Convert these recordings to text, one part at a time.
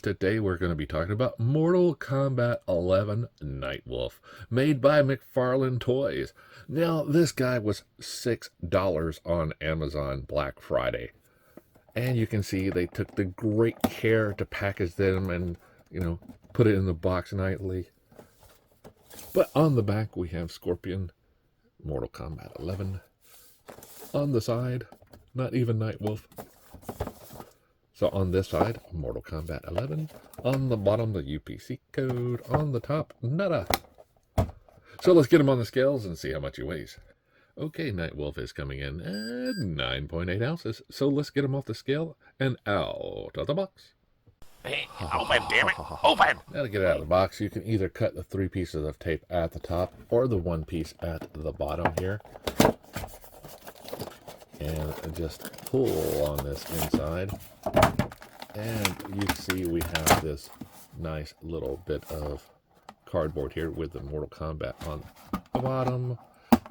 videos. Today we're going to be talking about Mortal Kombat 11 Nightwolf, made by McFarlane Toys. Now, this guy was $6 on Amazon Black Friday. And you can see they took the great care to package them and, put it in the box nicely. But on the back we have Scorpion, Mortal Kombat 11. On the side, not even Nightwolf. So on this side, Mortal Kombat 11. On the bottom, the UPC code. On the top, nada. So let's get him on the scales and see how much he weighs. Okay, Nightwolf is coming in at 9.8 ounces. So let's get him off the scale and out of the box. Hey, open, damn it, open! Now to get it out of the box, you can either cut the 3 pieces of tape at the top or the 1 piece at the bottom here. And just pull on this inside, and you see we have this nice little bit of cardboard here with the Mortal Kombat on the bottom.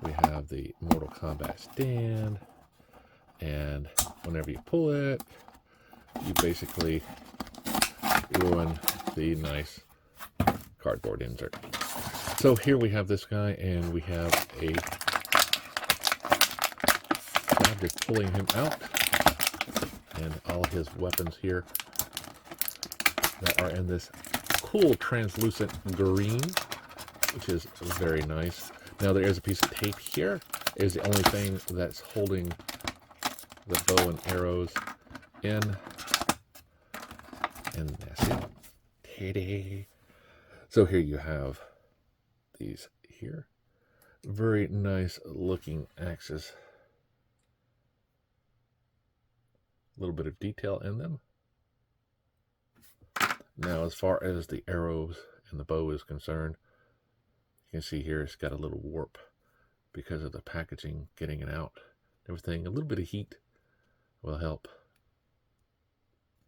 We have the Mortal Kombat stand, and whenever you pull it, you basically ruin the nice cardboard insert. So here we have this guy, and we have a just pulling him out, and all his weapons here that are in this cool translucent green, which is very nice. Now there is a piece of tape here. It is the only thing that's holding the bow and arrows in, and that's it. Ta-da. So here you have these here. Very nice looking axes. Little bit of detail in them. Now, as far as the arrows and the bow is concerned, you can see here it's got a little warp because of the packaging, getting it out. Everything, a little bit of heat will help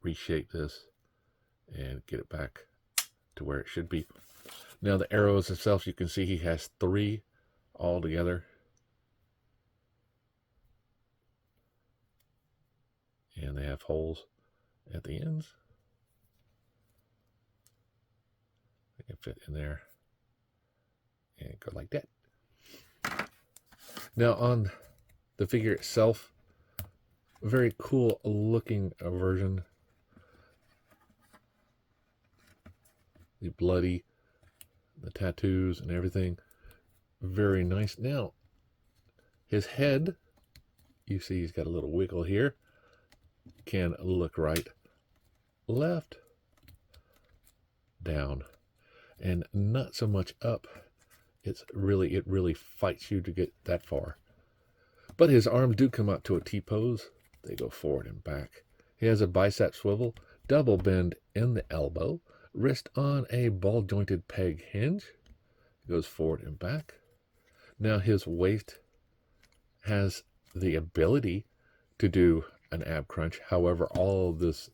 reshape this and get it back to where it should be. Now, the arrows itself, you can see he has 3 all together. And they have holes at the ends. They can fit in there and go like that. Now on the figure itself, a very cool looking version. The bloody, the tattoos and everything. Very nice. Now, his head, you see he's got a little wiggle here. Can look right, left, down, and not so much up. It really fights you to get that far. But his arms do come out to a T-pose. They go forward and back. He has a bicep swivel, double bend in the elbow, wrist on a ball-jointed peg hinge. Goes forward and back. Now his waist has the ability to do an ab crunch. However, all of this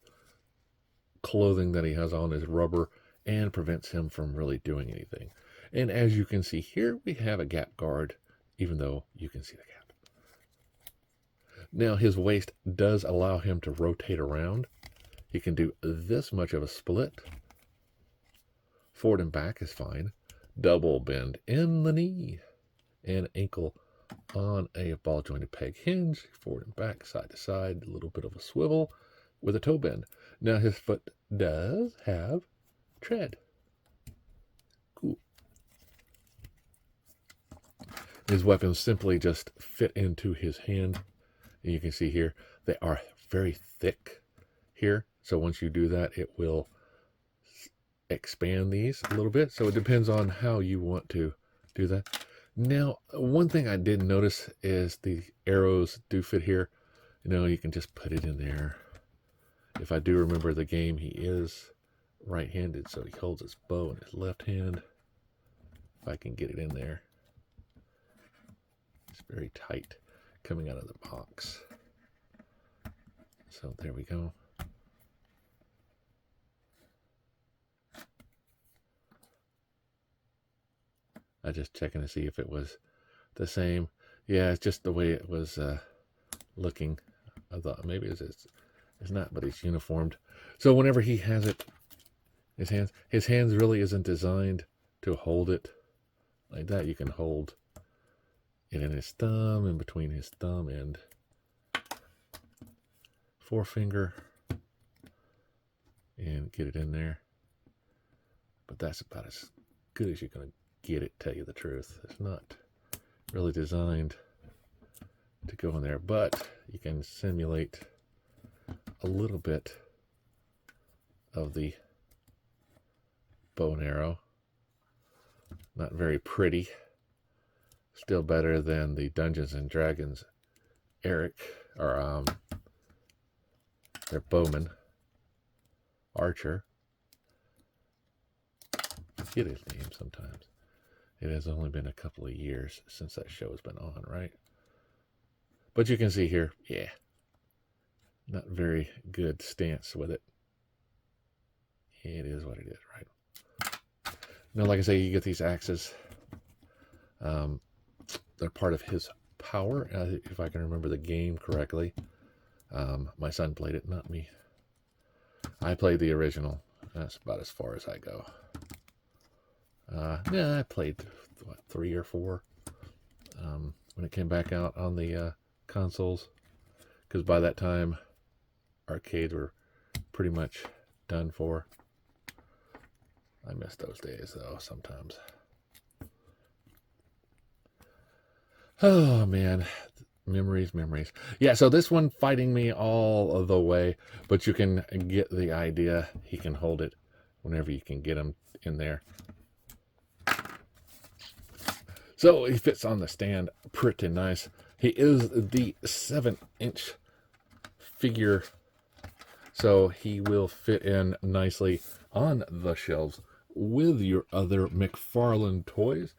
clothing that he has on is rubber and prevents him from really doing anything. And as you can see here, we have a gap guard, even though you can see the gap. Now his waist does allow him to rotate around. He can do this much of a split. Forward and back is fine. Double bend in the knee and ankle on a ball jointed peg hinge, forward and back, side to side, a little bit of a swivel with a toe bend. Now his foot does have tread. Cool. His weapons simply just fit into his hand. And you can see here, they are very thick here. So once you do that, it will expand these a little bit. So it depends on how you want to do that. Now, one thing I did notice is the arrows do fit here. You can just put it in there. If I do remember the game, he is right-handed, so he holds his bow in his left hand. If I can get it in there. It's very tight coming out of the box. So there we go. I just checking to see if it was the same. Yeah, it's just the way it was looking. I thought maybe it's not, but it's uniformed. So whenever he has it His hands really isn't designed to hold it like that. You can hold it in his thumb, in between his thumb and forefinger, and get it in there. But that's about as good as you're going to get it, tell you the truth. It's not really designed to go in there, but you can simulate a little bit of the bow and arrow. Not very pretty. Still better than the Dungeons and Dragons Eric, or their bowman, Archer. I forget his name sometimes. It has only been a couple of years since that show has been on, right? But you can see here, yeah, not very good stance with it. It is what it is, right? Now, like I say, you get these axes. They're part of his power, if I can remember the game correctly. My son played it, not me. I played the original. That's about as far as I go. Yeah, I played, what, 3 or 4 when it came back out on the consoles. Because by that time, arcades were pretty much done for. I miss those days, though, sometimes. Oh, man. Memories. Yeah, so this one fighting me all the way, but you can get the idea. He can hold it whenever you can get him in there. So he fits on the stand pretty nice. He is the 7-inch figure, so he will fit in nicely on the shelves with your other McFarlane toys.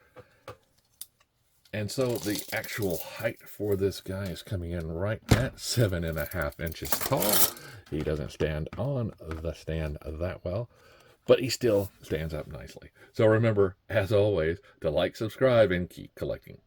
And so the actual height for this guy is coming in right at 7.5 inches tall. He doesn't stand on the stand that well, but he still stands up nicely. So remember, as always, to like, subscribe, and keep collecting.